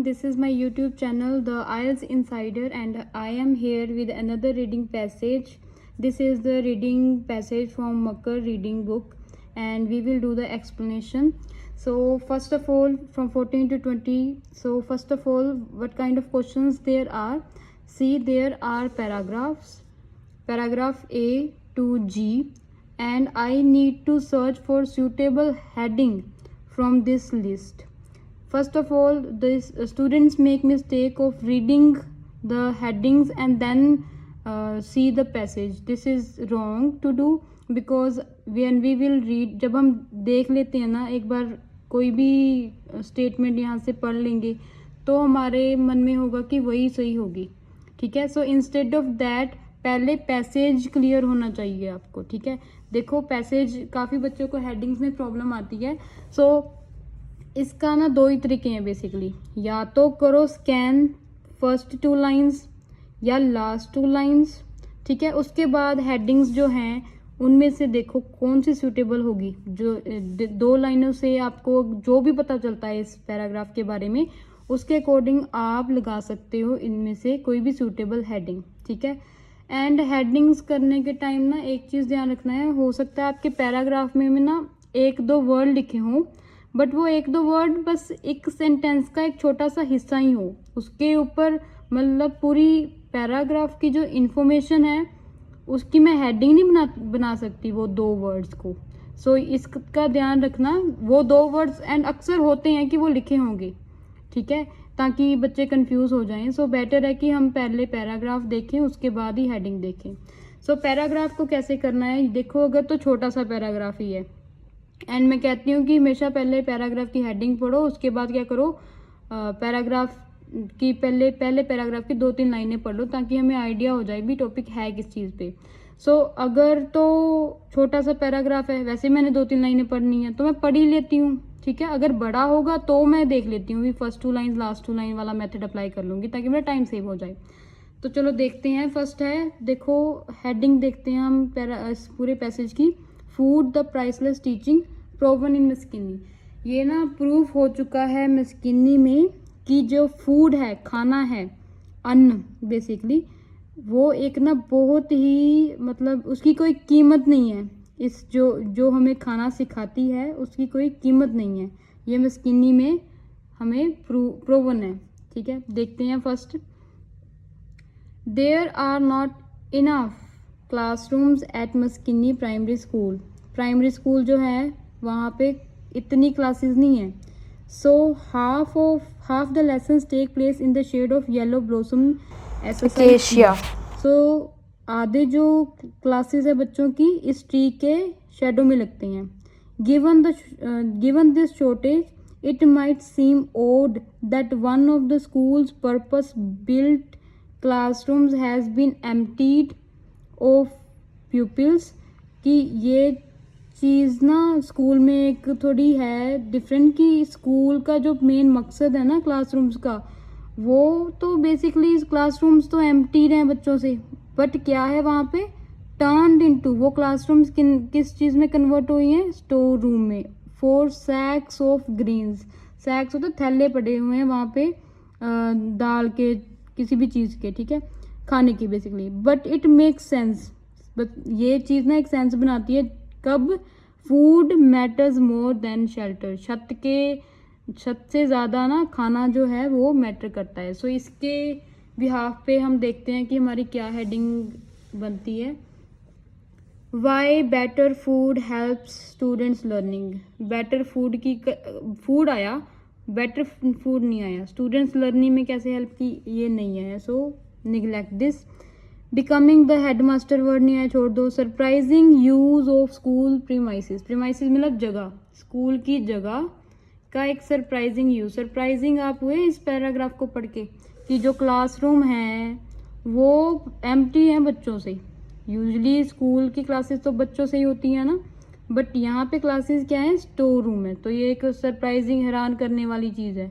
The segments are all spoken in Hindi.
this is my YouTube channel, The IELTS Insider, and I am here with another reading passage. This is the reading passage from Makkar reading book, and we will do the explanation. So first of all, from 14 to 20. So first of all, what kind of questions there are? See, there are paragraphs, paragraph A to G, and I need to search for suitable heading from this list. First of all, the students make mistake of reading the headings and then see the passage. This is wrong to do, because when we will read, जब हम देख लेते हैं ना, एक बार कोई भी स्टेटमेंट यहाँ से पढ़ लेंगे तो हमारे मन में होगा कि वही सही होगी. ठीक है. सो इंस्टेड ऑफ दैट पहले पैसेज क्लियर होना चाहिए आपको. ठीक है. देखो, पैसेज काफ़ी बच्चों को हेडिंग्स में प्रॉब्लम आती है. सो इसका ना दो ही तरीके हैं बेसिकली. या तो करो स्कैन फर्स्ट 2 लाइंस या लास्ट 2 लाइंस. ठीक है. उसके बाद हेडिंग्स जो हैं उनमें से देखो कौन सी सूटेबल होगी. जो 2 लाइनों से आपको जो भी पता चलता है इस पैराग्राफ के बारे में, उसके अकॉर्डिंग आप लगा सकते हो इनमें से कोई भी सूटेबल हेडिंग. ठीक है. एंड हेडिंग्स करने के टाइम ना एक चीज़ ध्यान रखना है. हो सकता है आपके पैराग्राफ में ना 1-2 वर्ड लिखे हों, बट वो 1-2 वर्ड बस एक सेंटेंस का एक छोटा सा हिस्सा ही हो. उसके ऊपर मतलब पूरी पैराग्राफ की जो इन्फॉर्मेशन है उसकी मैं हेडिंग नहीं बना सकती वो 2 वर्ड्स को. सो इसका ध्यान रखना. वो 2 वर्ड्स एंड अक्सर होते हैं कि वो लिखे होंगे. ठीक है. ताकि बच्चे कंफ्यूज हो जाएं. सो बेटर है कि हम पहले पैराग्राफ देखें, उसके बाद ही हेडिंग देखें. सो पैराग्राफ को कैसे करना है देखो. अगर तो छोटा सा पैराग्राफ ही है, एंड मैं कहती हूँ कि हमेशा पहले पैराग्राफ की हेडिंग पढ़ो, उसके बाद क्या करो, पैराग्राफ की पहले पैराग्राफ की 2-3 लाइनें पढ़ लो, ताकि हमें आइडिया हो जाए भी टॉपिक है किस चीज़ पे. सो अगर तो छोटा सा पैराग्राफ है, वैसे मैंने 2-3 लाइनें पढ़नी है तो मैं पढ़ ही लेती हूँ. ठीक है. अगर बड़ा होगा तो मैं देख लेती हूँ, फर्स्ट 2 लाइन लास्ट 2 लाइन वाला मेथड अप्लाई कर लूँगी ताकि मेरा टाइम सेव हो जाए. तो चलो देखते हैं. फर्स्ट है, देखो हेडिंग देखते हैं हम पूरे पैसेज की. Food the priceless teaching proven in Miskini. ये ना प्रूफ हो चुका है मिस्किनी में कि जो फूड है, खाना है, अन्न बेसिकली, वो एक ना बहुत ही मतलब उसकी कोई कीमत नहीं है. इस जो हमें खाना सिखाती है उसकी कोई कीमत नहीं है. ये मिस्किनी में हमें प्रूवन है. ठीक है. देखते हैं first. There are not enough classrooms at Miskini primary school. Primary school जो है वहाँ पे इतनी क्लासेस नहीं है. So half the lessons take place in the shade of yellow blossom acacia. So आधे जो क्लासेस है बच्चों की इस ट्री के शेडो में लगते हैं. Given this shortage it might seem odd that one of the schools purpose built classrooms has been emptied of pupils. कि ये चीज़ ना स्कूल में एक थोड़ी है डिफरेंट, कि स्कूल का जो मेन मकसद है ना क्लासरूम्स का, वो तो बेसिकली क्लासरूम्स तो एम्प्टी हैं बच्चों से, बट क्या है वहाँ पे टर्न्ड इनटू, वो क्लासरूम्स किस चीज़ में कन्वर्ट हुई हैं, स्टोर रूम में. 4 सैक्स ऑफ ग्रीन्स. सैक्स होते थैले पड़े हुए हैं वहाँ पे दाल के, किसी भी चीज़ के. ठीक है. खाने की basically. But it makes sense. But ये चीज़ ना एक सेंस बनाती है. कब? Food matters more than shelter. छत से ज़्यादा ना खाना जो है वो मैटर करता है. सो इसके बिहाफ पे हम देखते हैं कि हमारी क्या हेडिंग बनती है. Why better food helps students learning. Better food की फूड आया, बेटर फूड नहीं आया. स्टूडेंट्स लर्निंग में कैसे हेल्प की ये नहीं आया. So neglect this. Becoming the headmaster word नहीं आया, छोड़ दो. Surprising use of school premises. Premises मतलब जगह, स्कूल की जगह का एक सरप्राइजिंग यूज. सरप्राइजिंग आप हुए इस पैराग्राफ को पढ़ के कि जो क्लासरूम है वो एम्प्टी है बच्चों से. यूजुअली स्कूल की क्लासेस तो बच्चों से ही होती हैं ना, बट यहाँ पे क्लासेस क्या है, स्टोर रूम है. तो ये एक सरप्राइजिंग, हैरान करने वाली चीज़ है.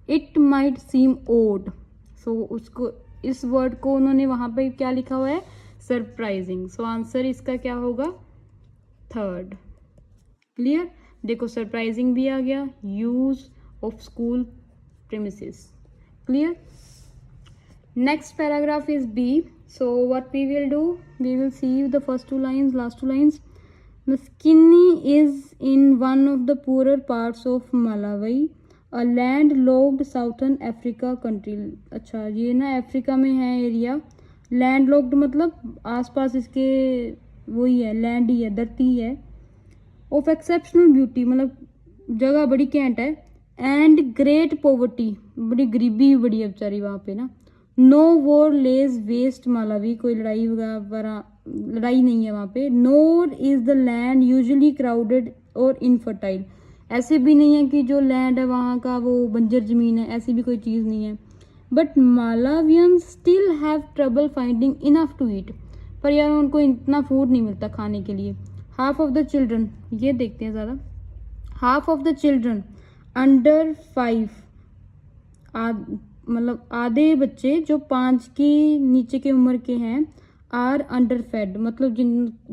It might seem odd. So उसको, इस वर्ड को उन्होंने वहाँ पे क्या लिखा हुआ है, सरप्राइजिंग. सो आंसर इसका क्या होगा, 3rd. क्लियर. देखो सरप्राइजिंग भी आ गया. Use of school premises. Clear? Next paragraph is B. So what we will do, we will see the first two lines, last two lines. Meskinni is in one of the poorer parts of Malawi, a landlocked southern Africa country. अच्छा, ये ना अफ्रीका में है एरिया. लैंडलॉक्ड मतलब आसपास इसके वही है, लैंड ही है, धरती ही है. ऑफ एक्सेप्शनल ब्यूटी मतलब जगह बड़ी कैंट है. एंड ग्रेट पॉवर्टी, बड़ी गरीबी बड़ी है बेचारी वहाँ पे ना. No war lays waste Malawi, कोई लड़ाई वगैरह लड़ाई नहीं है वहाँ पे. Nor is the land usually crowded और इनफर्टाइल, ऐसे भी नहीं है कि जो लैंड है वहाँ का वो बंजर ज़मीन है, ऐसी भी कोई चीज़ नहीं है. But Malawians still have trouble finding enough to eat, पर यार उनको इतना फूड नहीं मिलता खाने के लिए. हाफ ऑफ द चिल्ड्रन, ये देखते हैं ज़्यादा. Half of the children under 5, मतलब आधे बच्चे जो 5 की नीचे की उम्र के हैं, आर अंडर फेड, मतलब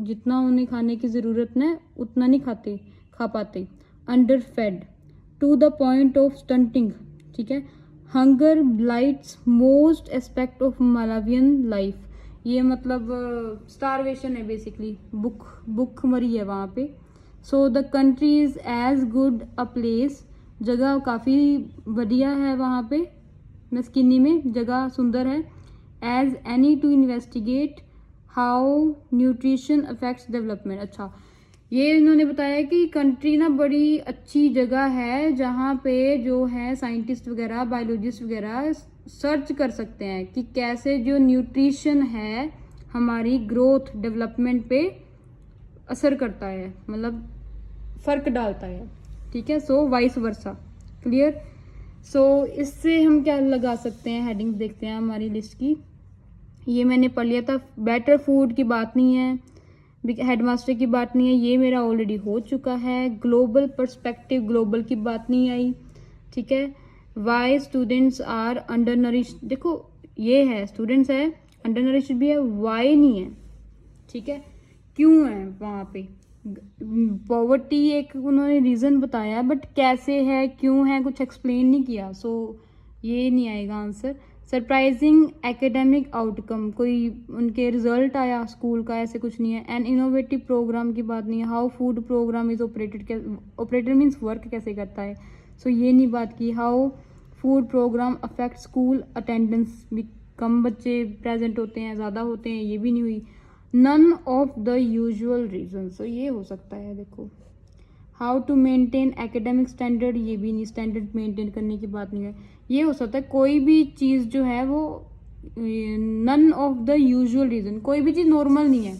जितना उन्हें खाने की ज़रूरत है उतना नहीं खा पाते. Underfed to the point of stunting. ठीक है. Hunger blights most aspect of Malawian life, ये मतलब स्टारवेशन है बेसिकली, भूख मरी है वहाँ पे. So the country is as good a place, जगह काफ़ी बढ़िया है वहाँ पे मेस्किनी में, जगह सुंदर है. As any to investigate how nutrition affects development. अच्छा, ये इन्होंने बताया कि कंट्री ना बड़ी अच्छी जगह है जहाँ पे जो है साइंटिस्ट वगैरह, बायोलॉजिस्ट वगैरह सर्च कर सकते हैं कि कैसे जो न्यूट्रिशन है हमारी ग्रोथ डेवलपमेंट पे असर करता है, मतलब फ़र्क डालता है. ठीक है. सो वाइस वर्सा. क्लियर? सो इससे हम क्या लगा सकते हैं, हेडिंग्स देखते हैं हमारी लिस्ट की. ये मैंने पढ़ लिया था. बेटर फूड की बात नहीं है, हेडमास्टर की बात नहीं है, ये मेरा ऑलरेडी हो चुका है. ग्लोबल पर्सपेक्टिव, ग्लोबल की बात नहीं आई. ठीक है. Why students are under nourish, देखो ये है स्टूडेंट्स है, अंडर नरिश भी है, वाई नहीं है. ठीक है. क्यों है वहाँ पे पॉवर्टी, एक उन्होंने रीज़न बताया, बट कैसे है, क्यों है, कुछ एक्सप्लेन नहीं किया. सो ये नहीं आएगा आंसर. सरप्राइजिंग एकेडमिक आउटकम, कोई उनके रिजल्ट आया स्कूल का, ऐसे कुछ नहीं है. एंड इनोवेटिव प्रोग्राम की बात नहीं है. How food program is operated, operated means work कैसे करता है. सो ये नहीं बात की. How food program affect school attendance, भी कम बच्चे प्रेजेंट होते हैं, ज़्यादा होते हैं, ये भी नहीं हुई. None of the usual reason, so ये हो सकता है. देखो how to maintain academic standard, ये भी नहीं, स्टैंडर्ड मेंटेन करने की बात नहीं है. ये हो सकता है कोई भी चीज़ जो है वो none of the usual reason, कोई भी चीज़ नॉर्मल नहीं है.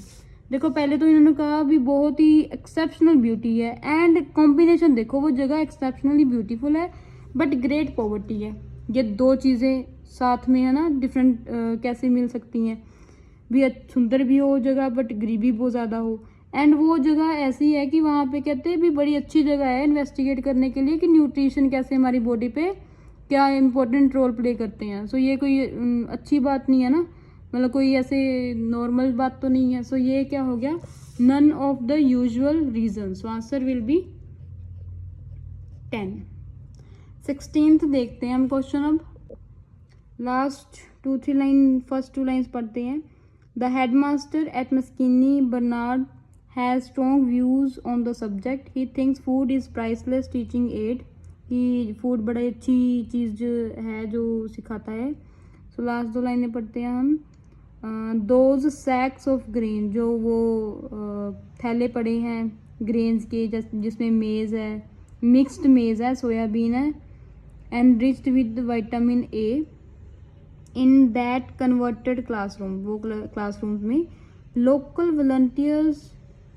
देखो पहले तो इन्होंने कहा भी बहुत ही एक्सेप्शनल ब्यूटी है, एंड कॉम्बिनेशन देखो वो जगह एक्सेप्शनली ब्यूटीफुल है बट ग्रेट पॉवर्टी है. ये दो चीज़ें साथ में है ना, डिफरेंट कैसे मिल सकती हैं. भी सुंदर भी हो जगह बट गरीबी बहुत ज़्यादा हो. एंड वो जगह ऐसी है कि वहाँ पे कहते हैं भी बड़ी अच्छी जगह है इन्वेस्टिगेट करने के लिए कि न्यूट्रिशन कैसे हमारी बॉडी पे क्या इम्पोर्टेंट रोल प्ले करते हैं. सो ये कोई अच्छी बात नहीं है ना, मतलब कोई ऐसे नॉर्मल बात तो नहीं है. सो ये क्या हो गया, none of the usual reason. So answer will be 10. 16th देखते हैं हम क्वेश्चन. अब लास्ट 2-3 लाइन, फर्स्ट 2 लाइन्स पढ़ते हैं. The headmaster at मस्किनी Bernard has strong views on the subject. He thinks food is priceless teaching aid, कि फूड बड़ी अच्छी चीज़ है जो सिखाता है. सो लास्ट 2 लाइनें पढ़ते हैं हम. दोज सैक्स ऑफ ग्रेन, जो वो थैले पड़े हैं ग्रेन्स के, जिसमें मेज़ है, मिक्स्ड मेज़ है, सोयाबीन है, and riched with vitamin A in that converted classroom, वो क्लासरूम में local volunteers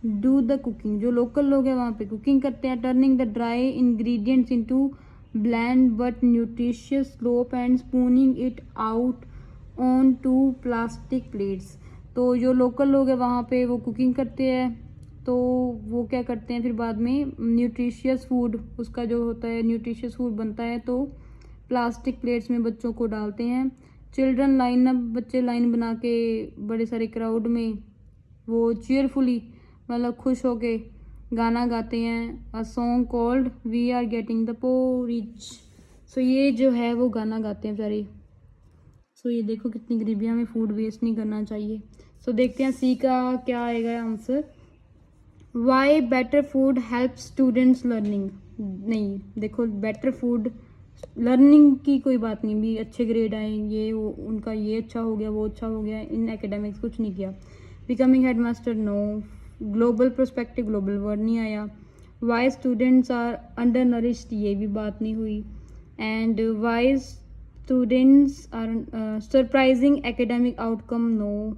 do the cooking, जो लोकल लोग हैं वहाँ पे कुकिंग करते हैं. Turning the dry ingredients into bland but nutritious slop and spooning it out on to plastic plates. तो जो लोकल लोग हैं वहाँ पे वो कुकिंग करते हैं, तो वो क्या करते हैं फिर बाद में न्यूट्रिशियस फूड, उसका जो होता है न्यूट्रिशियस फूड बनता है तो प्लास्टिक प्लेट्स में बच्चों को डालते हैं. चिल्ड्रन लाइन अप, बच्चे लाइन बना के बड़े सारे क्राउड में वो चीयरफुली मतलब खुश होके गाना गाते हैं. A song called we are getting the porridge. So ये जो है वो गाना गाते हैं बेचारे सो ये देखो कितनी गरीबी है, हमें फूड वेस्ट नहीं करना चाहिए। सो देखते हैं सी का क्या आएगा answer. Why better food help students learning. नहीं, देखो बेटर फूड लर्निंग की कोई बात नहीं, भी अच्छे ग्रेड आए, ये वो उनका ये अच्छा हो गया, वो अच्छा हो गया, इन एकेडमिक्स कुछ नहीं किया। Becoming headmaster no. Global perspective global word नहीं आया। Why students are under nourished, ये भी बात नहीं हुई। And why students are surprising academic outcome no,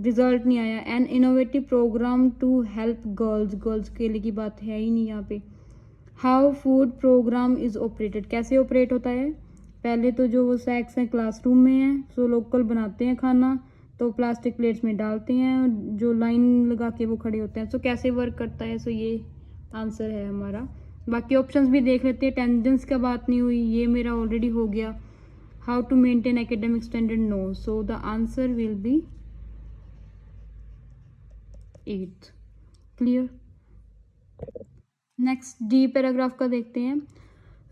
result नहीं आया। An innovative program to help girls, girls के लिए की बात है ही नहीं यहाँ पे। How food program is operated, कैसे ऑपरेट होता है। पहले तो जो वो सैक्स हैं क्लासरूम में हैं, सो लोकल बनाते हैं खाना, तो प्लास्टिक प्लेट्स में डालते हैं, जो लाइन लगा के वो खड़े होते हैं। सो कैसे वर्क करता है, सो ये आंसर है हमारा। बाकी ऑप्शंस भी देख लेते हैं। अटेंडेंस का बात नहीं हुई, ये मेरा ऑलरेडी हो गया। How to maintain academic standard no, so the answer will be 8th। Clear. Next D paragraph का देखते हैं।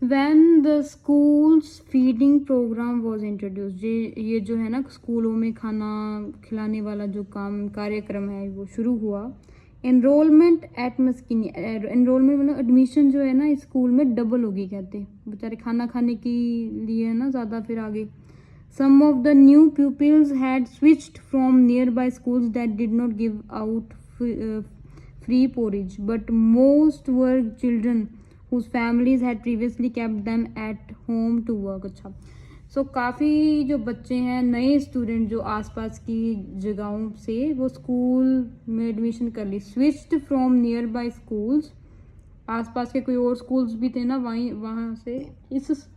When the schools feeding program was introduced, ये जो है ना स्कूलों में खाना खिलाने वाला जो कार्यक्रम है वो शुरू हुआ। एनरोलमेंट एट मस्किनी, एनरोलमेंट मतलब एडमिशन जो है ना इस स्कूल में डबल होगी, कहते बेचारे खाना खाने के लिए है ना ज़्यादा फिर आगे। Some of the new pupils had switched from nearby schools that did not give out free porridge, but most were children whose families had previously kept them at home to work। अच्छा, सो काफ़ी जो बच्चे हैं नए स्टूडेंट जो आसपास की जगहों से वो स्कूल में एडमिशन कर ली। Switched from nearby schools, आसपास के कोई और स्कूल्स भी थे ना वहाँ से इस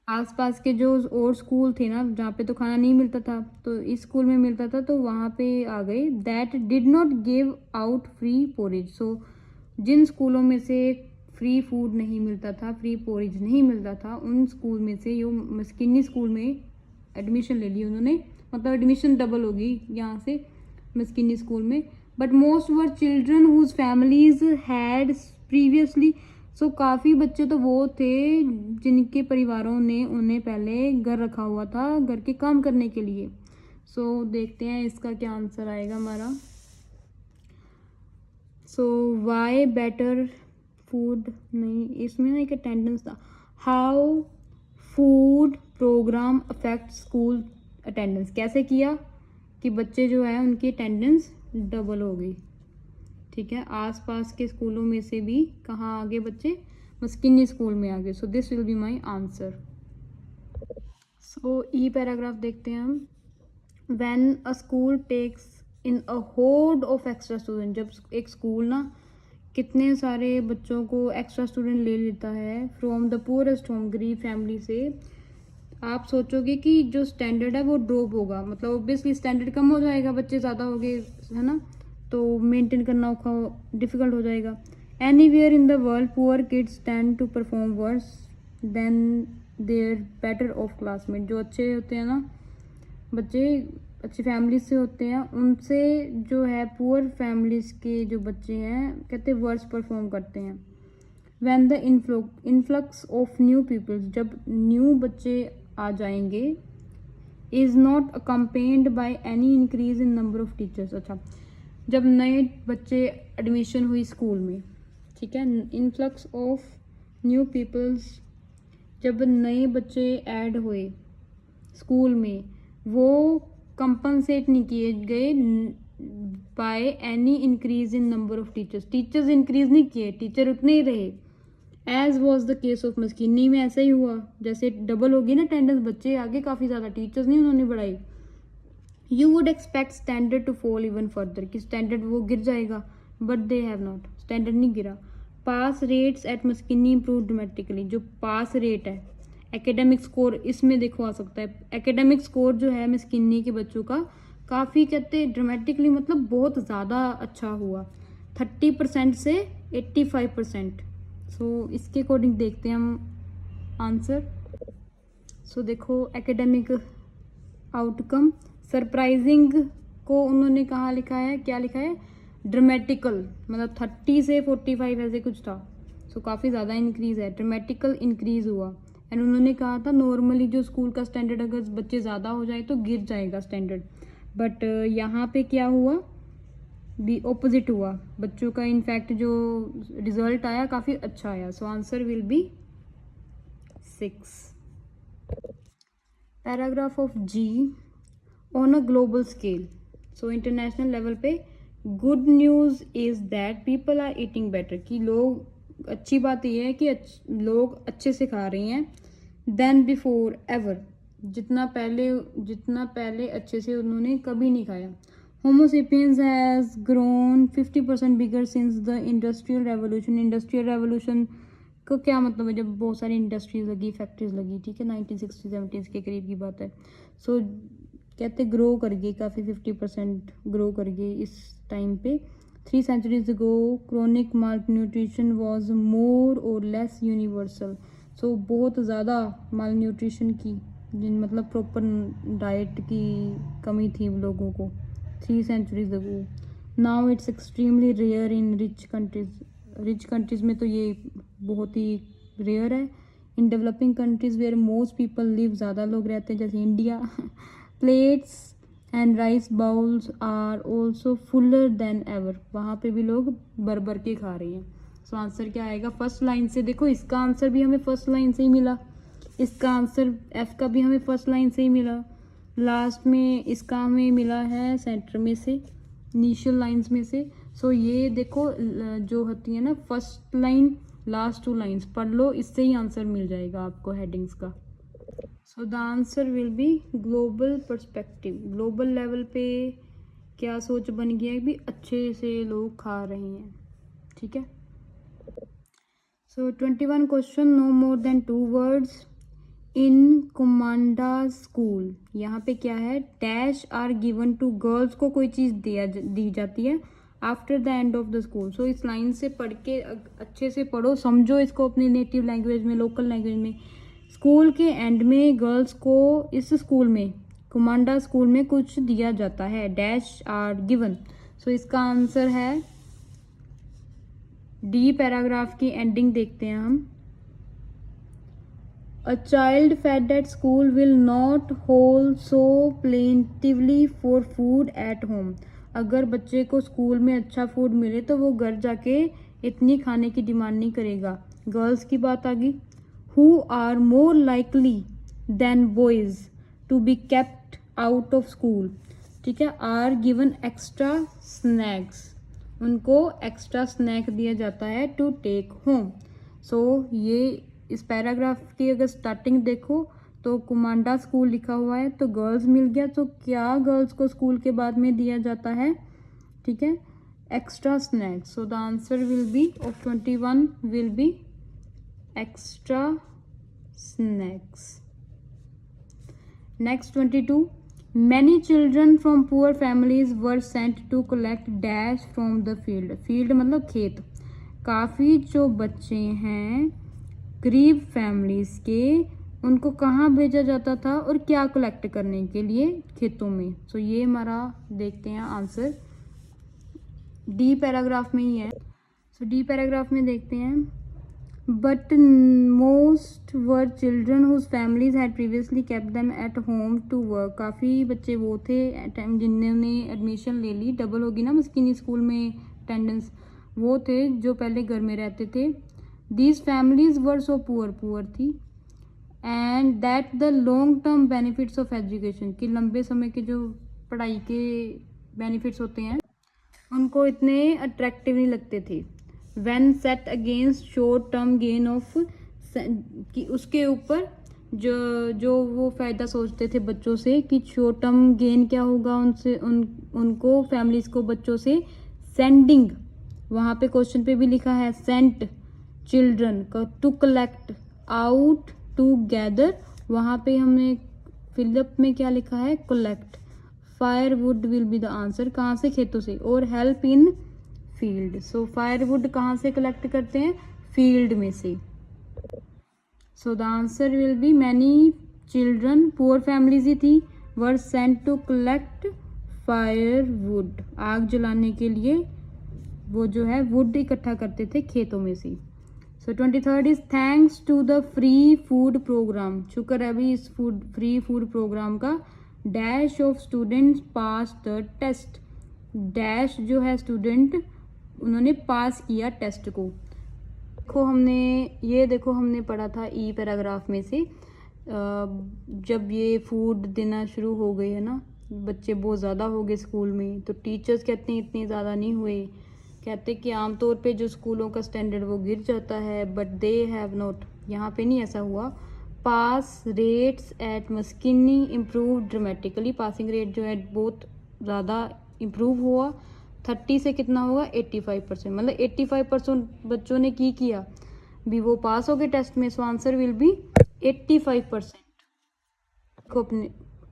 आसपास के जो और स्कूल थे ना जहाँ पे तो खाना नहीं मिलता था, तो इस स्कूल में मिलता था, तो वहाँ पे आ गए। That did not give out free porridge, so जिन स्कूलों में से फ्री फूड नहीं मिलता था, फ्री पोरेज नहीं मिलता था, उन स्कूल में से यो मस्किनी स्कूल में एडमिशन ले ली उन्होंने, मतलब एडमिशन डबल होगी यहाँ से मस्किनी स्कूल में। But most were children whose families had previously, so काफ़ी बच्चे तो वो थे जिनके परिवारों ने उन्हें पहले घर रखा हुआ था घर के काम करने के लिए। सो देखते हैं इसका क्या आंसर आएगा हमारा। सो वाई बेटर फूड, नहीं इसमें ना एक अटेंडेंस था। How food program affect school attendance, कैसे किया कि बच्चे जो है उनकी अटेंडेंस डबल हो गई। ठीक है, आसपास के स्कूलों में से भी कहाँ आगे बच्चे, मस्किनी स्कूल में आगे। So this will be my answer. So E paragraph देखते हैं हम। When a school takes in a horde of extra student, जब एक स्कूल ना कितने सारे बच्चों को एक्स्ट्रा स्टूडेंट ले लेता है फ्रॉम द पुअरेस्ट होम, गरीब फैमिली से, आप सोचोगे कि जो स्टैंडर्ड है वो ड्रॉप होगा, मतलब ऑब्वियसली स्टैंडर्ड कम हो जाएगा, बच्चे ज़्यादा हो गए है ना, तो मेंटेन करना डिफ़िकल्ट हो जाएगा। Anywhere in the world poor kids tend to perform worse than their better off classmate, जो अच्छे होते हैं ना बच्चे, अच्छी फैमिलीज से होते हैं, उनसे जो है पुअर फैमिलीज के जो बच्चे हैं कहते वर्स परफॉर्म करते हैं। When the influx of new peoples, जब न्यू बच्चे आ जाएंगे, is not accompanied by any increase in number of teachers. अच्छा, जब नए बच्चे एडमिशन हुई स्कूल में, ठीक है, इन्फ्लक्स ऑफ न्यू पीपल्स, जब नए बच्चे ऐड हुए स्कूल में, वो कंपनसेट नहीं किए गए by any increase in number of teachers, teachers increase नहीं किए, टीचर उतने ही रहे। As was the case of Mskini में ऐसा ही हुआ, जैसे डबल होगी ना अटेंडेंस, बच्चे आगे काफ़ी ज़्यादा, टीचर्स नहीं उन्होंने बढ़ाई। You would expect standard to fall even further, कि स्टैंडर्ड वो गिर जाएगा, but they have not, standard नहीं गिरा। Pass rates at मस्किनी improve dramatically, जो पास रेट है, एकेडमिक स्कोर इसमें देखो आ सकता है, एकेडमिक स्कोर जो है मस्किनी के बच्चों का काफ़ी कहते ड्रामेटिकली, मतलब बहुत ज़्यादा अच्छा हुआ, 30% से 85%। सो इसके अकॉर्डिंग देखते हैं हम आंसर। सो देखो एकेडमिक आउटकम, सरप्राइजिंग को उन्होंने कहाँ लिखा है, क्या लिखा है, ड्रामेटिकल, मतलब 30 से 45 ऐसे कुछ था, सो काफ़ी ज़्यादा इंक्रीज़ है, ड्रामेटिकल इंक्रीज़ हुआ। एंड उन्होंने कहा था नॉर्मली जो स्कूल का स्टैंडर्ड अगर बच्चे ज़्यादा हो जाए तो गिर जाएगा स्टैंडर्ड, बट यहाँ पे क्या हुआ, भी ऑपोजिट हुआ, बच्चों का इनफैक्ट जो रिजल्ट आया काफ़ी अच्छा आया। So answer will be 6। Paragraph of G, on a global scale, so international level पे good news is that people are eating better, कि लोग, अच्छी बात यह है कि लोग अच्छे से खा रहे हैं देन बिफोर एवर, जितना पहले अच्छे से उन्होंने कभी नहीं खाया। Homo sapiens has grown 50% bigger since the industrial revolution. Industrial revolution का क्या मतलब है, जब बहुत सारी इंडस्ट्रीज लगी, फैक्ट्रीज लगी, ठीक है, 1960-70 के करीब की बात है। सो कहते ग्रो कर गई काफ़ी, 50% ग्रो कर गई इस टाइम पे। 3 centuries ago chronic malnutrition was more or less universal। सो बहुत ज़्यादा माल न्यूट्रिशन की, मतलब प्रॉपर डाइट की कमी थी लोगों को 3 centuries ago। Now it's extremely rare in rich countries. Rich countries में तो ये बहुत ही रेयर है। In developing countries where most people live, ज़्यादा लोग रहते हैं जैसे India, plates and rice bowls are also fuller than ever, वहाँ पे भी लोग भर भर के खा रहे हैं। सो आंसर क्या आएगा, फर्स्ट लाइन से देखो, इसका आंसर भी हमें फर्स्ट लाइन से ही मिला, इसका आंसर एफ का भी हमें फर्स्ट लाइन से ही मिला, लास्ट में इसका हमें मिला है सेंटर में से, इनिशियल लाइंस में से। सो ये देखो जो होती है ना फर्स्ट लाइन लास्ट 2 लाइंस पढ़ लो, इससे ही आंसर मिल जाएगा आपको हेडिंग्स का। सो the answer will B global perspective. Global level पे क्या सोच बन गया है भी अच्छे से लोग खा रहे हैं, ठीक है। So 21 question, no more than 2 words in Kumanda school. यहाँ पे क्या है, dash are given to girls को कोई चीज़ दी जाती है after the end of the school. So इस लाइन से पढ़ के अच्छे से पढ़ो, समझो इसको अपनी नेटिव लैंग्वेज में, लोकल लैंग्वेज में। स्कूल के एंड में गर्ल्स को इस स्कूल में, कुमांडा स्कूल में कुछ दिया जाता है, डैश आर गिवन। सो इसका आंसर है डी। पैराग्राफ की एंडिंग देखते हैं हम। A child fed at school will not haul so plentifully for food at home। अगर बच्चे को स्कूल में अच्छा फूड मिले तो वो घर जाके इतनी खाने की डिमांड नहीं करेगा। गर्ल्स की बात आ गई। Who are more likely than boys to be kept out of school, ठीक है, are given extra snacks, उनको एक्स्ट्रा स्नैक दिया जाता है टू टेक होम। सो ये इस पैराग्राफ की अगर स्टार्टिंग देखो तो कुमांडा स्कूल लिखा हुआ है तो गर्ल्स मिल गया, तो क्या गर्ल्स को स्कूल के बाद में दिया जाता है, ठीक है, extra snacks. So the answer will be of 21 will be extra snacks. Next 22, many children from poor families were sent to collect dash from the field. Field मतलब खेत। काफ़ी जो बच्चे हैं गरीब फैमिलीज के, उनको कहाँ भेजा जाता था और क्या कलेक्ट करने के लिए, खेतों में। सो ये हमारा देखते हैं आंसर डी पैराग्राफ में ही है। सो डी पैराग्राफ में देखते हैं, but most were children whose families had previously kept them at home to work. काफ़ी बच्चे वो थे टाइम जिन्होंने एडमिशन ले ली, डबल होगी ना मस्किनी स्कूल में अटेंडेंस, वो थे जो पहले घर में रहते थे। These families were so poor थी, and that the long term benefits of education, कि लंबे समय के जो पढ़ाई के बेनिफिट्स होते हैं उनको इतने अट्रैक्टिव नहीं लगते थे। When set against short term gain of, कि उसके ऊपर जो वो फ़ायदा सोचते थे बच्चों से कि शॉर्ट टर्म गेन क्या होगा उनसे, उनको फैमिलीज़ को बच्चों से सेंडिंग, वहाँ पे क्वेश्चन पे भी लिखा है सेंट चिल्ड्रन का, to collect out to gather, वहाँ पे हमने फिलअप में क्या लिखा है, collect. Firewood will be the answer, कहाँ से, खेतों से। और help in field, so firewood कहाँ से कलेक्ट करते हैं, फील्ड में से। So the answer will be many children, poor families ही थी, were sent to collect firewood, आग जलाने के लिए वो जो है वुड इकट्ठा करते थे खेतों में से। सो 23rd is thanks to the free food program, शुक्र है अभी इस फ्री फूड प्रोग्राम का, dash of students pass the test, dash जो है स्टूडेंट उन्होंने पास किया टेस्ट को। देखो हमने पढ़ा था ई पैराग्राफ में से, जब ये फूड देना शुरू हो गए है ना, बच्चे बहुत ज़्यादा हो गए स्कूल में, तो टीचर्स कहते हैं इतने ज़्यादा नहीं हुए, कहते कि आमतौर पे जो स्कूलों का स्टैंडर्ड वो गिर जाता है, बट दे हैव नॉट, यहाँ पे नहीं ऐसा हुआ। Pass rates at मस्किनी improve dramatically, passing rate जो है बहुत ज़्यादा इम्प्रूव हुआ, 30 से कितना होगा 85%, मतलब 85% बच्चों ने किया भी, वो पास हो गए टेस्ट में। सो आंसर विल बी 85%।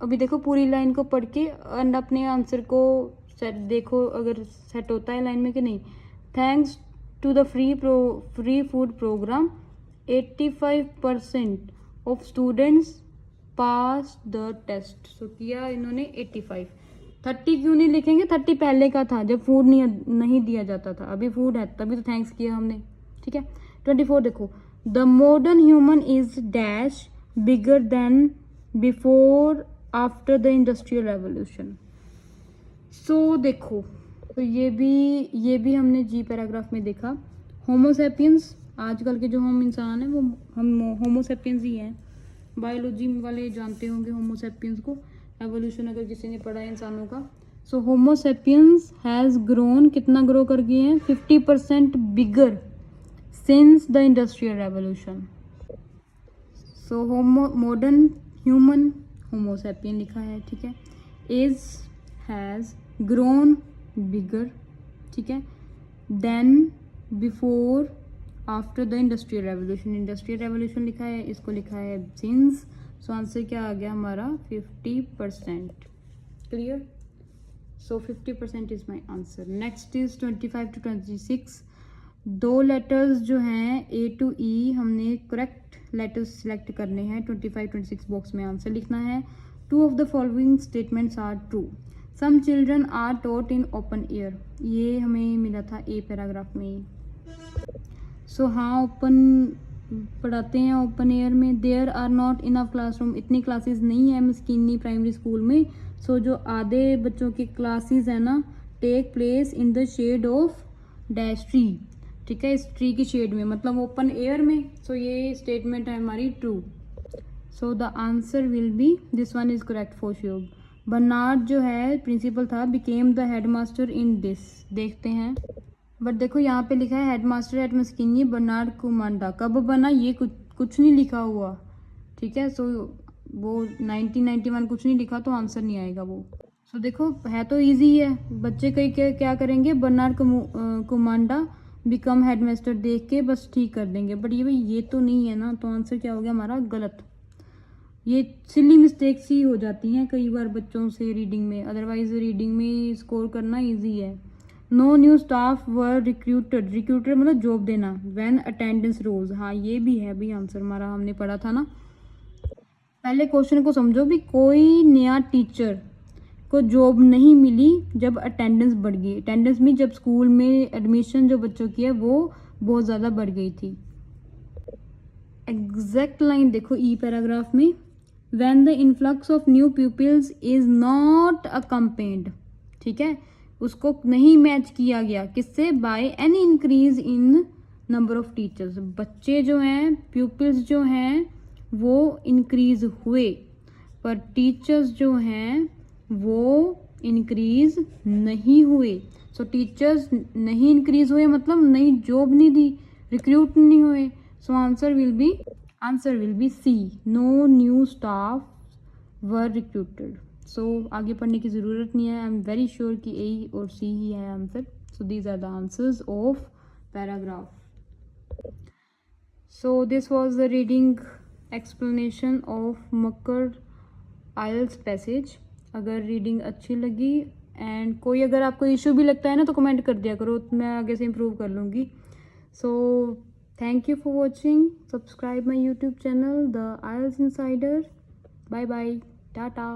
अभी देखो पूरी लाइन को पढ़ के एंड अपने आंसर को सेट देखो अगर सेट होता है लाइन में कि नहीं। Thanks to the free food programme 85% of students pass the test. So किया इन्होंने 85। 30 क्यों नहीं लिखेंगे, 30 पहले का था जब फूड नहीं दिया जाता था, अभी फूड है तभी तो थैंक्स किया हमने, ठीक है। 24 देखो, the modern human is dash bigger than before after the industrial revolution. So देखो, तो ये भी हमने जी पैराग्राफ में देखा। होमोसेपियंस, आजकल के जो हम इंसान हैं वो हम होमोसेपियंस ही हैं। बायोलॉजी वाले जानते होंगे होमोसेपियंस को, एवोल्यूशन अगर किसी ने पढ़ा है इंसानों का। सो होमोसेपियंस हैज़ ग्रोन, कितना ग्रो कर गए हैं 50% bigger since the industrial revolution. So modern human Homo sapien लिखा है, ठीक है। इज हैज़ ग्रोन बिगर, ठीक है, then before after the industrial revolution, industrial revolution लिखा है, इसको लिखा है सिंस। सो आंसर क्या आ गया हमारा 50%। Clear? So 50% is my answer. Next is 25 to 26। दो लेटर्स जो हैं ए टू ई, हमने करेक्ट लेटर्स सिलेक्ट करने हैं। 25-26 बॉक्स में आंसर लिखना है। 2 of the following statements are true. Some children are taught in open air, ये हमें मिला था ए पैराग्राफ में। सो हाँ, ओपन पढ़ाते हैं ओपन एयर में। There are not enough classroom, इतनी क्लासेस नहीं है मस्कीनी प्राइमरी स्कूल में। सो जो आधे बच्चों की क्लासेस है ना, take place in the shade of dash tree, ठीक है, इस ट्री की शेड में, मतलब ओपन एयर में। सो ये स्टेटमेंट है हमारी true. So the answer will be this one is correct for sure. Bernard जो है प्रिंसिपल था, became the headmaster in this, देखते हैं। बट देखो यहाँ पे लिखा है हेडमास्टर एट मस्किनी बर्नार्ड कुमांडा, कब बना ये कुछ नहीं लिखा हुआ, ठीक है। सो वो 1991 कुछ नहीं लिखा, तो आंसर नहीं आएगा वो। सो देखो है तो इजी है, बच्चे कई क्या करेंगे, बर्नार्ड कुमांडा बिकम हेडमास्टर देख के बस ठीक कर देंगे, बट ये तो नहीं है ना, तो आंसर क्या हो गया हमारा गलत। ये सिली मिस्टेक्स ही हो जाती हैं कई बार बच्चों से रीडिंग में, अदरवाइज रीडिंग में स्कोर करना इजी है। No new staff were recruited, recruited मतलब जॉब देना। व्हेन अटेंडेंस रोज, हाँ ये भी है भी आंसर हमारा, हमने पढ़ा था ना। पहले क्वेश्चन को समझो भी, कोई नया टीचर को जॉब नहीं मिली जब अटेंडेंस बढ़ गई। अटेंडेंस में जब स्कूल में एडमिशन जो बच्चों की है वो बहुत ज़्यादा बढ़ गई थी। एग्जैक्ट लाइन देखो ई पैराग्राफ में, when the influx of new peoples is not accompanied, ठीक है, उसको नहीं मैच किया गया किससे, by any increase in number of teachers. बच्चे जो हैं प्यूपिल्स जो हैं वो इंक्रीज हुए, पर टीचर्स जो हैं वो इंक्रीज नहीं हुए। सो टीचर्स नहीं इंक्रीज हुए मतलब नई जॉब नहीं दी, रिक्रूट नहीं हुए। So answer will be C, no new staff were recruited. So आगे पढ़ने की ज़रूरत नहीं है, आई एम वेरी श्योर कि ए और सी ही है answer. So these are the answers of paragraph. So this was the reading explanation of मकर आइल्स पैसेज। अगर रीडिंग अच्छी लगी एंड कोई अगर आपको इशू भी लगता है ना, तो कमेंट कर दिया करो, तो मैं आगे से इम्प्रूव कर लूँगी। So thank you for watching, subscribe my YouTube channel the IELTS insider. Bye bye, Tata.